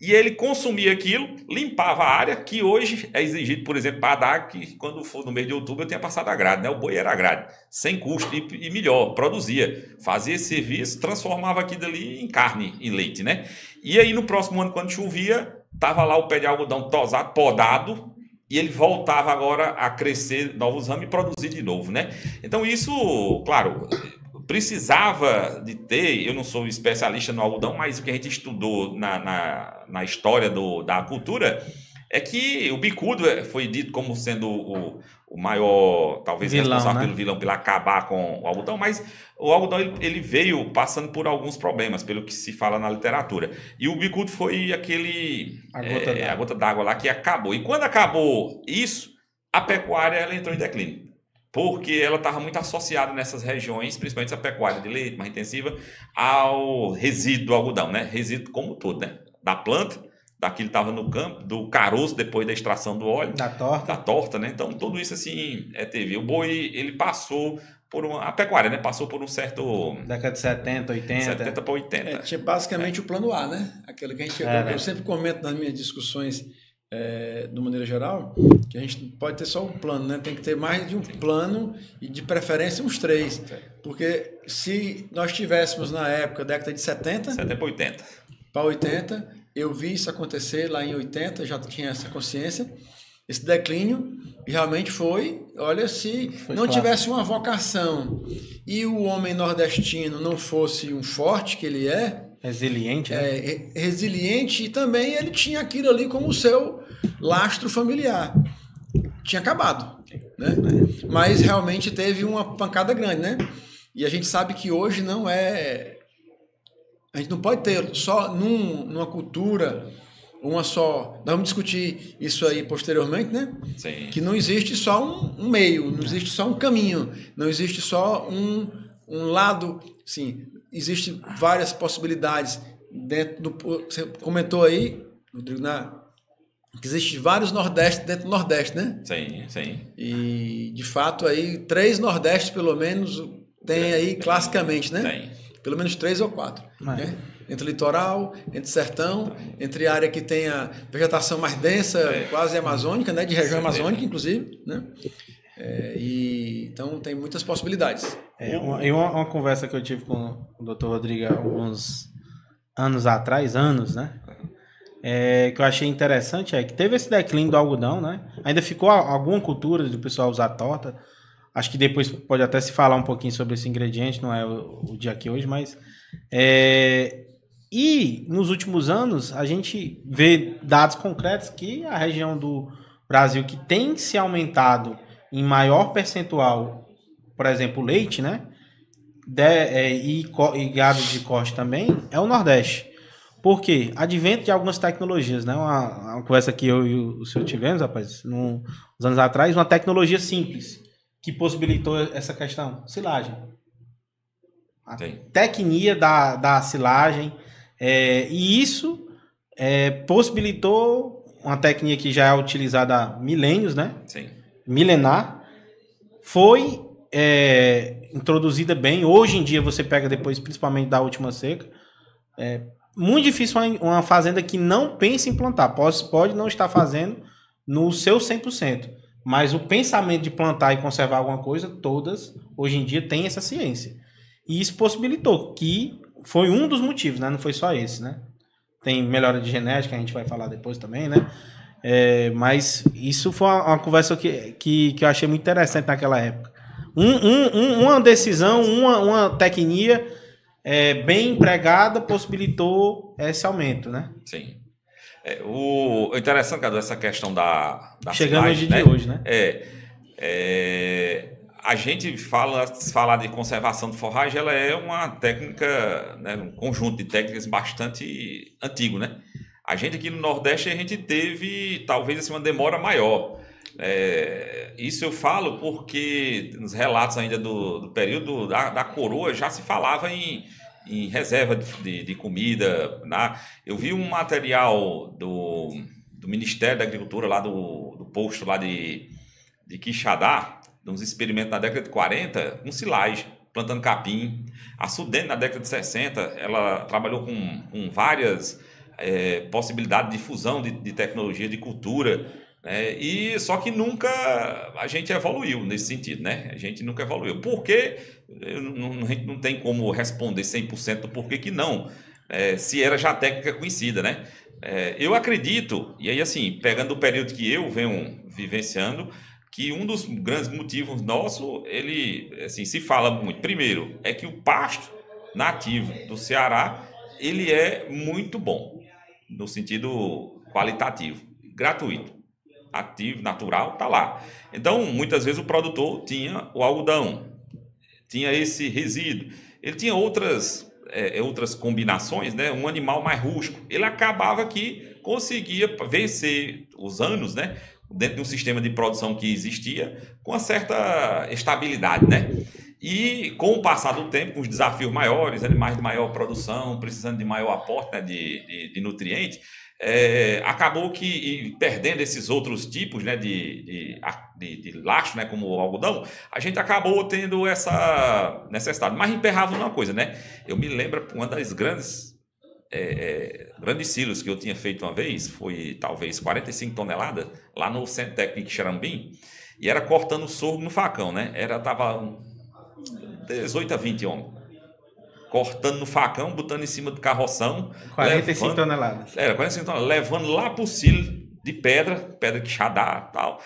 e ele consumia aquilo, limpava a área, que hoje é exigido, por exemplo, para dar, que quando for no mês de outubro eu tenha passado a grade, né? O boi era a grade, sem custo e melhor, produzia, fazia esse serviço, transformava aquilo ali em carne, em leite, né? E aí no próximo ano, quando chovia, estava lá o pé de algodão tosado, podado, e ele voltava agora a crescer novos ramos e produzir de novo, né? Então isso, claro, precisava de ter, eu não sou especialista no algodão, mas o que a gente estudou na história da cultura é que o bicudo foi dito como sendo o maior, talvez responsável pelo vilão, pelo acabar com o algodão, mas o algodão ele veio passando por alguns problemas, pelo que se fala na literatura. E o bicudo foi a gota d'água lá que acabou. E quando acabou isso, a pecuária ela entrou em declínio. Porque ela estava muito associada nessas regiões, principalmente a pecuária de leite, mais intensiva, ao resíduo do algodão, né? Resíduo como todo, né? Da planta, daquilo que estava no campo, do caroço depois da extração do óleo. Da torta. Da torta, né? Então, tudo isso, assim, teve. O boi, ele passou a pecuária, né? Passou por um certo... Década de 70, 80. 70 para 80. Tinha basicamente o plano A, né? Aquilo que a gente... Eu sempre comento nas minhas discussões, de maneira geral, que a gente pode ter só um plano, né? Tem que ter mais de um plano e de preferência uns 3. Porque se nós tivéssemos na época, década de 70 para 80. Para 80, eu vi isso acontecer lá em 80, já tinha essa consciência, esse declínio, e realmente foi, olha, se não tivesse uma vocação e o homem nordestino não fosse um forte que ele é, resiliente, né? Resiliente, e também ele tinha aquilo ali como o seu lastro familiar. Tinha acabado, né? Mas realmente teve uma pancada grande, né? E a gente sabe que hoje não é... A gente não pode ter só numa cultura uma só... Nós vamos discutir isso aí posteriormente, né? Sim. Que não existe só um meio, não existe só um caminho, não existe só um lado, sim, existem várias possibilidades dentro do... Você comentou aí, Rodrigo, que existem vários Nordestes dentro do Nordeste, né? Sim, sim. E, de fato, aí 3 Nordestes, pelo menos, tem aí classicamente, né? Tem. Pelo menos 3 ou 4. Né? Entre litoral, entre sertão, entre área que tem a vegetação mais densa, quase amazônica, né? De região amazônica, inclusive. Né? Então, tem muitas possibilidades. Uma conversa que eu tive com o Dr. Rodrigo há alguns anos atrás, né? Que eu achei interessante é que teve esse declínio do algodão, né? Ainda ficou alguma cultura do pessoal usar torta. Acho que depois pode até se falar um pouquinho sobre esse ingrediente, não é o dia aqui hoje, mas... E nos últimos anos, a gente vê dados concretos que a região do Brasil que tem se aumentado em maior percentual, por exemplo, leite, né? E gado de corte também, é o Nordeste. Por quê? Advento de algumas tecnologias, né? Uma conversa que eu e o senhor tivemos, rapaz, uns anos atrás, uma tecnologia simples que possibilitou essa questão, silagem. A tecnia da silagem, e isso possibilitou uma tecnia que já é utilizada há milênios, né? Sim. Milenar, foi introduzida bem. Hoje em dia você pega depois, principalmente da última seca, muito difícil uma fazenda que não pensa em plantar. Pode não estar fazendo no seu 100%. Mas o pensamento de plantar e conservar alguma coisa, todas, hoje em dia, têm essa ciência. E isso possibilitou, que foi um dos motivos, né? Não foi só esse, né? Tem melhora de genética, a gente vai falar depois também, né? Mas isso foi uma conversa que eu achei muito interessante naquela época. Uma decisão, uma tecnia bem empregada possibilitou esse aumento, né? Sim. O interessante, Cadu, essa questão da chegando silagem, de hoje, né? A gente falar de conservação de forragem, ela é uma técnica, né, um conjunto de técnicas bastante antigo, né? A gente aqui no Nordeste, a gente teve talvez assim, uma demora maior. Isso eu falo porque nos relatos ainda do período da coroa já se falava em reserva de comida. Eu vi um material do Ministério da Agricultura, lá do posto lá de Quixadá, de uns experimentos na década de 40, com silagem, plantando capim. A Sudene, na década de 60, ela trabalhou com várias possibilidades de fusão de tecnologia, de cultura, né? E só que nunca a gente evoluiu nesse sentido, né? A gente nunca evoluiu. Por quê? A gente não tem como responder 100% do porquê que não, se era já técnica conhecida, né? Eu acredito, e aí assim, pegando o período que eu venho vivenciando, que um dos grandes motivos nosso, ele, assim, se fala muito. Primeiro, é que o pasto nativo do Ceará, ele é muito bom, no sentido qualitativo, gratuito, ativo, natural, tá lá. Então, muitas vezes o produtor tinha o algodão, tinha esse resíduo, ele tinha outras combinações, né? Um animal mais rústico, ele acabava que conseguia vencer os anos, né? Dentro de um sistema de produção que existia com uma certa estabilidade, né? E com o passar do tempo, com os desafios maiores, animais de maior produção, precisando de maior aporte, né, de nutrientes, acabou que perdendo esses outros tipos, né, de laxo, né, como o algodão, a gente acabou tendo essa necessidade. Mas emperrava uma coisa, né? Eu me lembro, uma das grandes silos que eu tinha feito uma vez, foi talvez 45 toneladas, lá no Centro Técnico de Xerambim, e era cortando sorgo no facão, né? Tava 18 a 20 homens. Cortando no facão, botando em cima do carroção. 45 toneladas. 45 toneladas, levando lá pro silo de pedra quixadá e tal.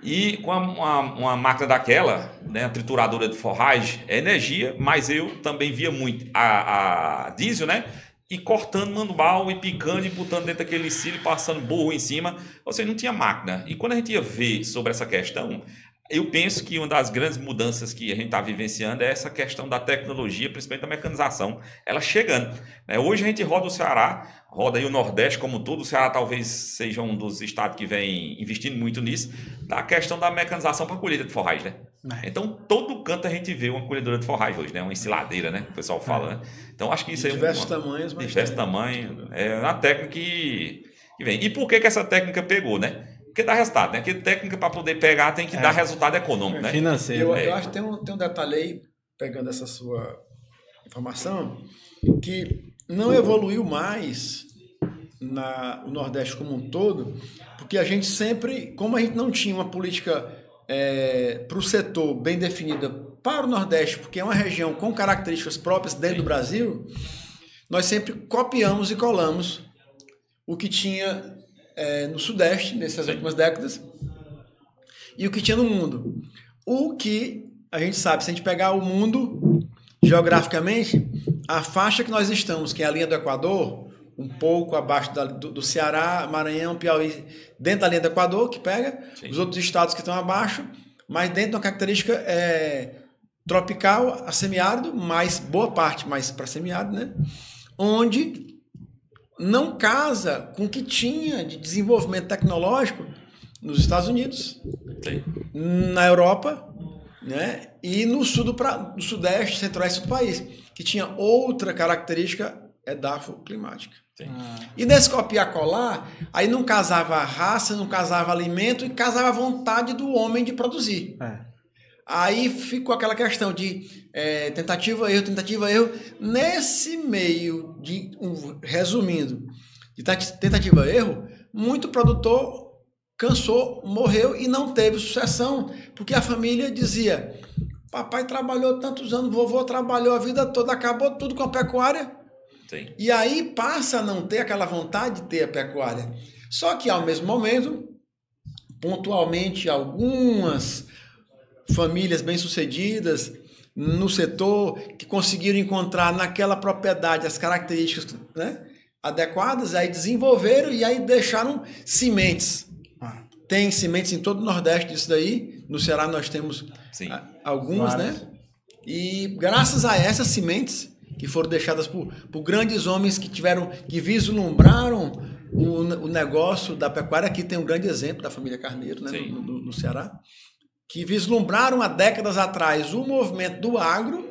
E com uma máquina daquela, né, a trituradora de forragem, energia, mas eu também via muito a diesel, né? E cortando manual e picando e botando dentro daquele silo, passando burro em cima. Ou seja, não tinha máquina. E quando a gente ia ver sobre essa questão, eu penso que uma das grandes mudanças que a gente está vivenciando é essa questão da tecnologia, principalmente da mecanização, ela chegando. Né? Hoje a gente roda o Ceará, roda aí o Nordeste como todo, o Ceará talvez seja um dos estados que vem investindo muito nisso, da questão da mecanização para a colheita de forragem, né? Então, todo canto a gente vê uma colhedora de forragem hoje, né? Uma ensiladeira, né? O pessoal fala, né? Então, acho que isso aí diversos tamanhos, mas diversos tamanhos. É uma técnica que vem. E por que essa técnica pegou, né? Porque dá resultado, né? Porque técnica para poder pegar tem que dar resultado econômico, né? Financeiro. Eu acho que tem um detalhe aí, pegando essa sua informação, que não evoluiu mais o Nordeste como um todo, porque a gente sempre, como a gente não tinha uma política para o setor bem definida para o Nordeste, porque é uma região com características próprias dentro do Brasil, nós sempre copiamos e colamos o que tinha no Sudeste, nessas últimas décadas, e o que tinha no mundo. O que a gente sabe, se a gente pegar o mundo geograficamente, a faixa que nós estamos, que é a linha do Equador, um pouco abaixo do Ceará, Maranhão, Piauí, dentro da linha do Equador, que pega, os outros estados que estão abaixo, mas dentro de uma característica tropical, a semiárido, mais boa parte mais para semiárido, né? Onde não casa com o que tinha de desenvolvimento tecnológico nos Estados Unidos, na Europa, né? E no sul do Sudeste, Centro-Oeste do país, que tinha outra característica edafoclimática. E nesse copiar-colar, aí não casava a raça, não casava alimento e casava a vontade do homem de produzir. Aí ficou aquela questão de tentativa, erro. Nesse meio de, resumindo, de tentativa, erro, muito produtor cansou, morreu e não teve sucessão, porque a família dizia: papai trabalhou tantos anos, vovô trabalhou a vida toda, acabou tudo com a pecuária. Sim. E aí passa a não ter aquela vontade de ter a pecuária. Só que, ao mesmo momento, pontualmente, algumas famílias bem-sucedidas no setor que conseguiram encontrar naquela propriedade as características, né, adequadas, aí desenvolveram e aí deixaram sementes. Tem sementes em todo o Nordeste disso daí. No Ceará nós temos algumas, né? E graças a essas sementes que foram deixadas por grandes homens que vislumbraram o negócio da pecuária. Aqui tem um grande exemplo da família Carneiro, né, no Ceará, que vislumbraram há décadas atrás o movimento do agro,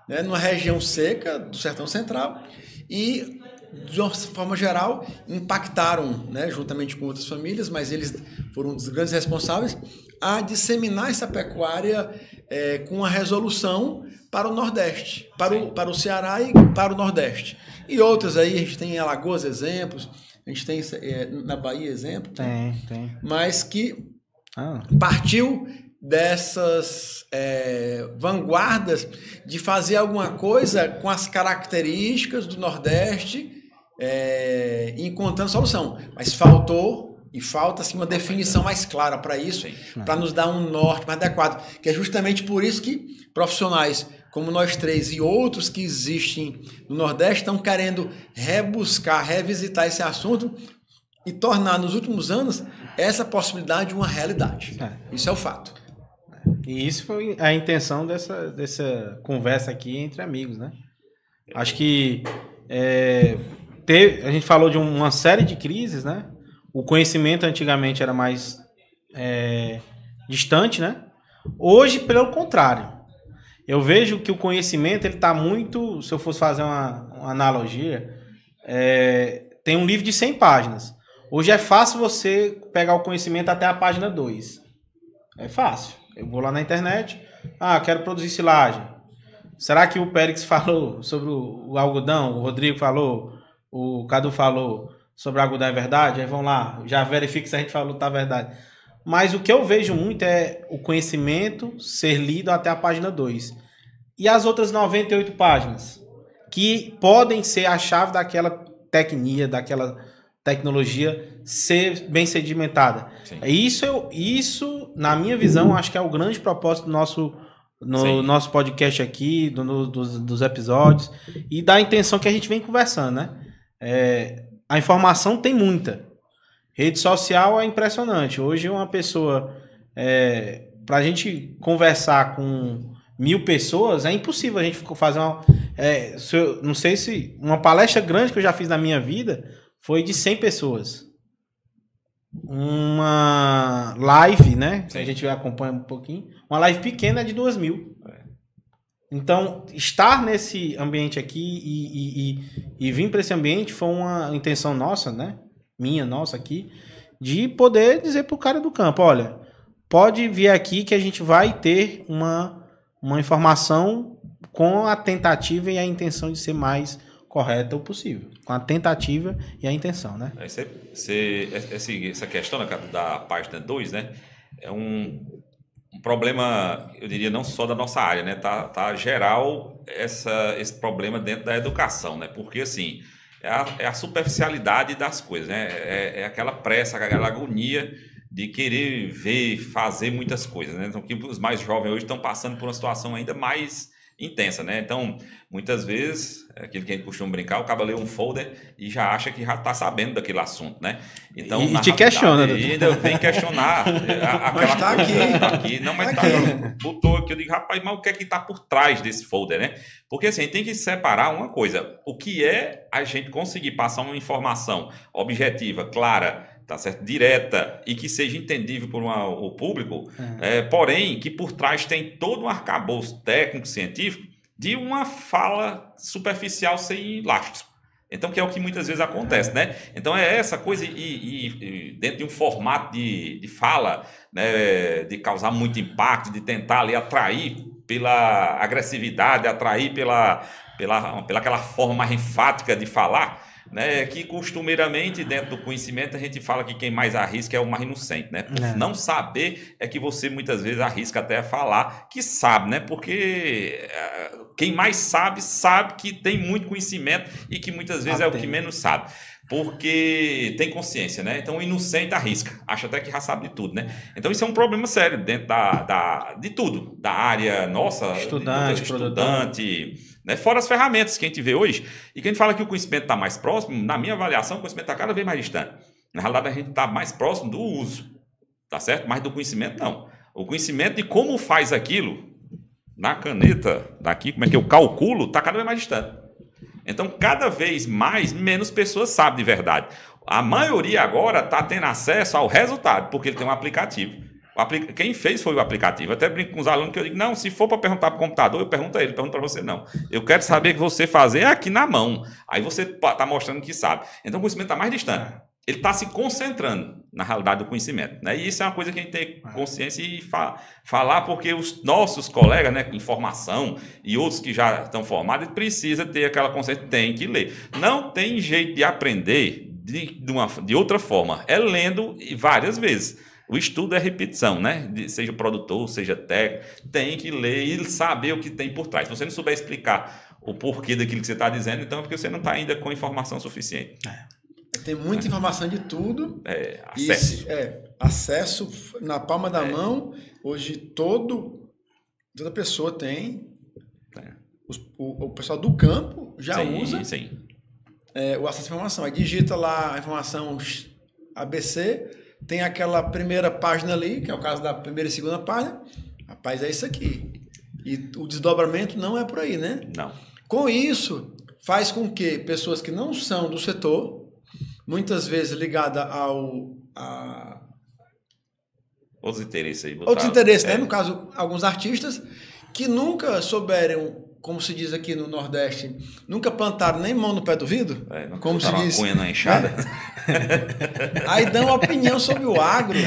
né, numa região seca do Sertão Central, e, de uma forma geral, impactaram, né, juntamente com outras famílias, mas eles foram um dos grandes responsáveis, a disseminar essa pecuária com a resolução para o Nordeste, para o Ceará e para o Nordeste. E outras aí, a gente tem em Alagoas exemplos, a gente tem na Bahia exemplo. Tem. Mas que partiu dessas vanguardas de fazer alguma coisa com as características do Nordeste, encontrando solução. Mas falta assim, uma definição mais clara para isso, para nos dar um norte mais adequado. Que é justamente por isso que profissionais como nós três e outros que existem no Nordeste estão querendo rebuscar, revisitar esse assunto e tornar nos últimos anos essa possibilidade uma realidade. Isso é o fato. E isso foi a intenção dessa conversa aqui entre amigos, né? Acho que a gente falou de uma série de crises, né? O conhecimento antigamente era mais distante, né? Hoje, pelo contrário, Eu vejo que o conhecimento, ele tá muito... Se eu fosse fazer uma analogia, tem um livro de 100 páginas. Hoje é fácil você pegar o conhecimento até a página 2. É fácil. Eu vou lá na internet, quero produzir silagem. Será que o Périx falou sobre o algodão, o Rodrigo falou, o Cadu falou sobre o algodão é verdade? Aí vão lá, já verifica se a gente falou tá verdade. Mas o que eu vejo muito é o conhecimento ser lido até a página 2. E as outras 98 páginas, que podem ser a chave daquela tecnia, daquela tecnologia ser bem sedimentada. Isso, na minha visão, acho que é o grande propósito do nosso podcast aqui, dos episódios, e da intenção que a gente vem conversando, né? A informação tem muita. Rede social é impressionante. Hoje uma pessoa, para a gente conversar com 1000 pessoas, é impossível a gente fazer não sei se uma palestra grande que eu já fiz na minha vida foi de 100 pessoas. Uma live, né? Que a gente acompanha um pouquinho. Uma live pequena é de 2000. Então, estar nesse ambiente aqui e vir para esse ambiente foi uma intenção nossa, né? Nossa aqui, de poder dizer pro cara do campo, olha, pode vir aqui que a gente vai ter uma informação com a tentativa e a intenção de ser mais correta o possível. Com a tentativa e a intenção, né? Essa questão da página 2, né? É um problema, eu diria, não só da nossa área, né? Tá geral esse problema dentro da educação, né? Porque, assim, é a superficialidade das coisas, né? É aquela pressa, aquela agonia de querer ver, fazer muitas coisas, né? Então, que os mais jovens hoje estão passando por uma situação ainda mais intensa, né? Então, muitas vezes, aquilo que a gente costuma brincar, o cara lê um folder e já acha que já está sabendo daquele assunto, né? Então, e te questiona. E ainda vem questionar mas tá aqui. Não, mas tá, botou aqui, eu digo, rapaz, mas o que é que está por trás desse folder, né? Porque assim, a gente tem que separar uma coisa, o que é a gente conseguir passar uma informação objetiva, clara, tá certo? Direta e que seja entendível por o público, porém que por trás tem todo um arcabouço técnico, científico de uma fala superficial sem lastro. Então, que é o que muitas vezes acontece, né? Então, é essa coisa e dentro de um formato de fala, né, de causar muito impacto, de tentar ali atrair pela agressividade, atrair pela aquela forma mais enfática de falar, né, que costumeiramente dentro do conhecimento a gente fala que quem mais arrisca é o mais inocente, né? Por não saber é que você muitas vezes arrisca até falar que sabe, né? Porque quem mais sabe que tem muito conhecimento e que muitas vezes é o que menos sabe. Porque tem consciência, né? Então o inocente arrisca, acha até que já sabe de tudo, né? Então isso é um problema sério dentro de tudo, da área nossa, estudante, né? Fora as ferramentas que a gente vê hoje, e que a gente fala que o conhecimento está mais próximo, na minha avaliação, o conhecimento está cada vez mais distante. Na realidade, a gente está mais próximo do uso, tá certo? Mas do conhecimento, não. O conhecimento de como faz aquilo, na caneta, daqui, como é que eu calculo, está cada vez mais distante. Então, cada vez menos pessoas sabem de verdade. A maioria agora está tendo acesso ao resultado, porque ele tem um aplicativo. Quem fez foi o aplicativo. Eu até brinco com os alunos que eu digo, não, se for para perguntar para o computador, eu pergunto a ele, pergunto para você não. Eu quero saber o que você fazer aqui na mão. Aí você está mostrando que sabe. Então, o conhecimento está mais distante. Ele está se concentrando na realidade do conhecimento, né? E isso é uma coisa que a gente tem consciência e falar, porque os nossos colegas, né, em formação e outros que já estão formados, precisa ter aquela consciência, tem que ler. Não tem jeito de aprender de outra forma, é lendo várias vezes. O estudo é repetição, né? Seja produtor, seja técnico, tem que ler e saber o que tem por trás. Se você não souber explicar o porquê daquilo que você está dizendo, então é porque você não está ainda com informação suficiente. Tem muita informação de tudo. Acesso. Acesso na palma da mão. Hoje toda pessoa tem. O pessoal do campo já usa o acesso à informação. Aí digita lá a informação ABC, tem aquela primeira página ali, que é o caso da primeira e segunda página. Rapaz, é isso aqui. E o desdobramento não é por aí, né? Não. Com isso, faz com que pessoas que não são do setor, muitas vezes ligada outros interesses aí. Outros interesses, né? No caso, alguns artistas que nunca souberam, como se diz aqui no Nordeste, nunca plantaram nem mão no pé do vidro, Não como se diz. Uma cunha na enxada. Aí dão opinião sobre o agro.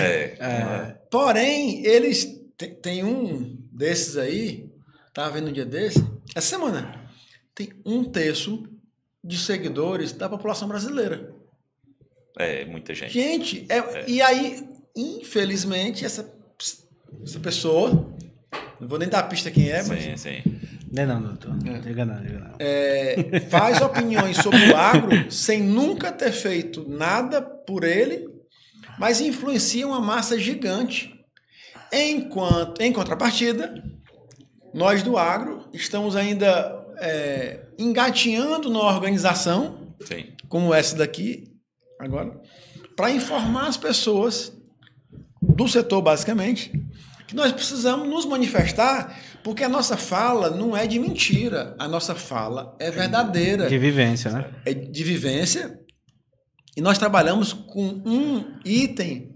Porém, eles tem um desses aí, estava vendo um dia desse, essa semana, tem 1/3 de seguidores da população brasileira. Muita gente. Gente, e aí, infelizmente, essa pessoa, não vou nem dar a pista quem é, mas... Sim. Não, doutor. Diga não. Faz opiniões sobre o agro sem nunca ter feito nada por ele, mas influencia uma massa gigante. Em contrapartida, nós do agro estamos ainda engatinhando numa organização, Sim. como essa daqui, agora, para informar as pessoas do setor, basicamente, que nós precisamos nos manifestar, porque a nossa fala não é de mentira, a nossa fala é verdadeira. De vivência, né? É de vivência, e nós trabalhamos com um item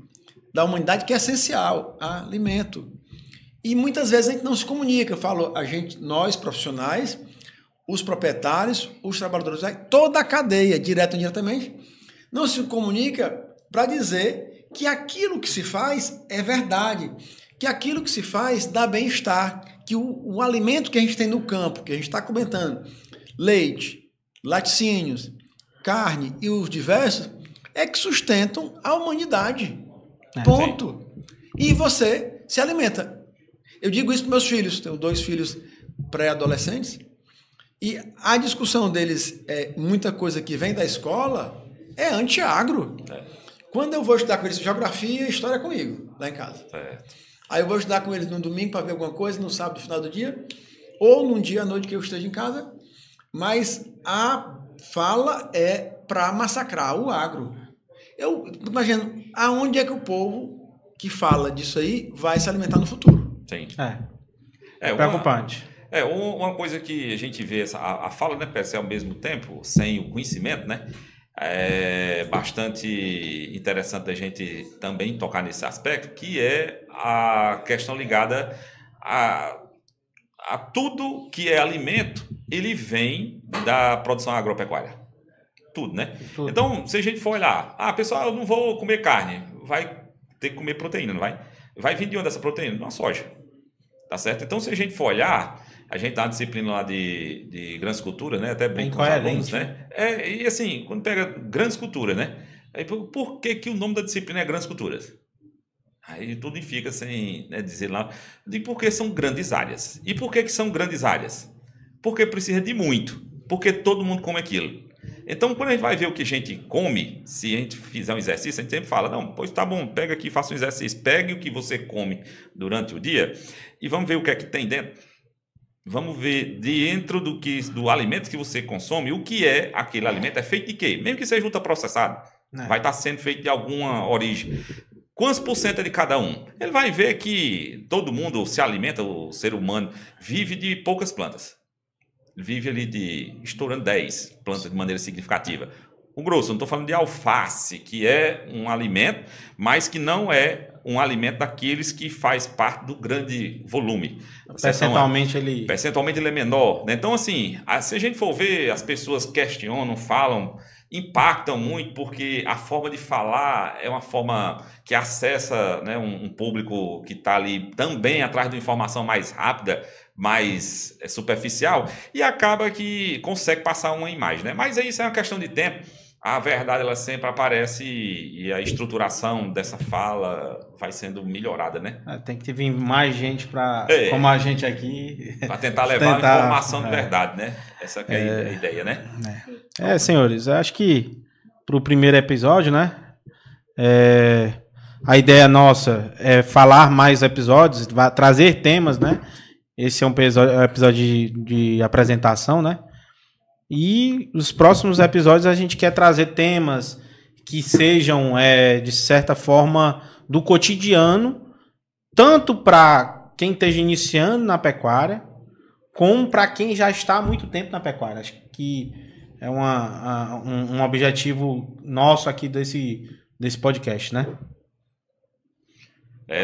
da humanidade que é essencial, alimento. E muitas vezes a gente não se comunica, eu falo, nós profissionais, os proprietários, os trabalhadores, toda a cadeia, direto ou indiretamente, não se comunica para dizer que aquilo que se faz é verdade, que aquilo que se faz dá bem-estar, que o alimento que a gente tem no campo, que a gente está comentando, leite, laticínios, carne e os diversos, é que sustentam a humanidade. Ponto. E você se alimenta. Eu digo isso para meus filhos, tenho 2 filhos pré-adolescentes, e a discussão deles muita coisa que vem da escola é anti-agro. Quando eu vou estudar com eles geografia e história comigo, lá em casa. Aí eu vou estudar com eles no domingo para ver alguma coisa, no sábado, no final do dia, ou num dia à noite que eu esteja em casa, mas a fala é para massacrar o agro. Eu imagino, aonde é que o povo que fala disso aí vai se alimentar no futuro? Sim. É preocupante. Uma coisa que a gente vê, a fala, né, Pérez, ao mesmo tempo, sem o conhecimento, né, é bastante interessante a gente também tocar nesse aspecto, que é a questão ligada a tudo que é alimento, ele vem da produção agropecuária. Tudo, né? Tudo. Então, se a gente for olhar, pessoal, eu não vou comer carne, vai ter que comer proteína, não vai? Vai vir de onde essa proteína? De uma soja. Tá certo? Então, se a gente for olhar, a gente tá na disciplina lá de grandes culturas, né? Até brinco com os alunos, né? E assim, quando pega grandes culturas, né? Aí, por que o nome da disciplina é grandes culturas? Aí tudo fica sem, né, dizer lá. E por que são grandes áreas? E por que são grandes áreas? Porque precisa de muito. Porque todo mundo come aquilo. Então, quando a gente vai ver o que a gente come, se a gente fizer um exercício, a gente sempre fala, não, pois tá bom, pega aqui, faça um exercício, pegue o que você come durante o dia e vamos ver o que é que tem dentro. Vamos ver dentro do alimento que você consome, o que é aquele alimento, é feito de quê? Mesmo que seja ultraprocessado, vai estar sendo feito de alguma origem. Quantos % é de cada um? Ele vai ver que todo mundo se alimenta, o ser humano vive de poucas plantas. Vive ali estourando 10 plantas de maneira significativa. O grosso, não estou falando de alface, que é um alimento, mas que não é um alimento daqueles que faz parte do grande volume. Percentualmente ele é menor. Né? Então, assim, se a gente for ver, as pessoas questionam, falam, impactam muito, porque a forma de falar é uma forma que acessa, né, um público que está ali também atrás de uma informação mais rápida, mais superficial, e acaba que consegue passar uma imagem, né? Mas isso é uma questão de tempo. A verdade, ela sempre aparece e a estruturação dessa fala vai sendo melhorada, né? Tem que vir mais gente como a gente aqui. Para tentar levar a informação de verdade, né? Essa que é a ideia, né? Senhores, eu acho que para o primeiro episódio, né? A ideia nossa é falar mais episódios, trazer temas, né? Esse é um episódio de apresentação, né? E os próximos episódios a gente quer trazer temas que sejam, de certa forma, do cotidiano, tanto para quem esteja iniciando na pecuária, como para quem já está há muito tempo na pecuária. Acho que é um objetivo nosso aqui desse podcast, né?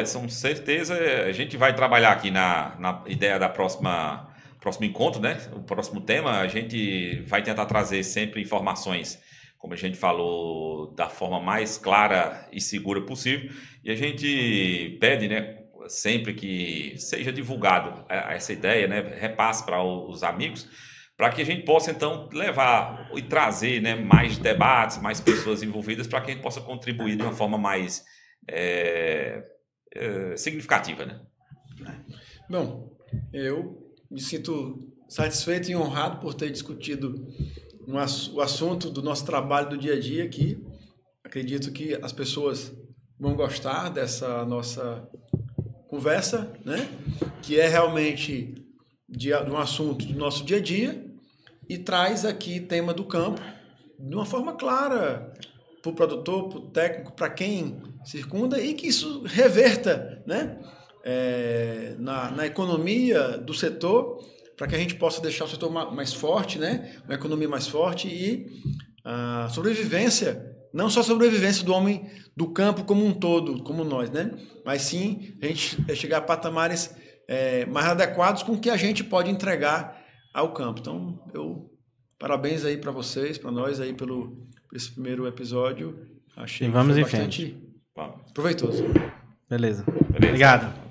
São certeza. A gente vai trabalhar aqui na ideia da próximo encontro, né? O próximo tema, a gente vai tentar trazer sempre informações, como a gente falou, da forma mais clara e segura possível. E a gente pede, né, sempre que seja divulgado essa ideia, né, repasse para os amigos, para que a gente possa, então, levar e trazer, né, mais debates, mais pessoas envolvidas, para que a gente possa contribuir de uma forma mais significativa, né? Bom, eu me sinto satisfeito e honrado por ter discutido o assunto do nosso trabalho do dia a dia aqui. Acredito que as pessoas vão gostar dessa nossa conversa, né? Que é realmente de um assunto do nosso dia a dia e traz aqui tema do campo de uma forma clara para o produtor, para o técnico, para quem circunda, e que isso reverta, né? Na economia do setor, para que a gente possa deixar o setor mais forte, né? Uma economia mais forte e a sobrevivência, não só a sobrevivência do homem do campo como um todo, como nós, né? Mas sim a gente chegar a patamares mais adequados com o que a gente pode entregar ao campo. Então, parabéns aí para vocês, para nós aí por esse primeiro episódio. Achei e vamos que em foi bastante frente. proveitoso. Beleza. Obrigado.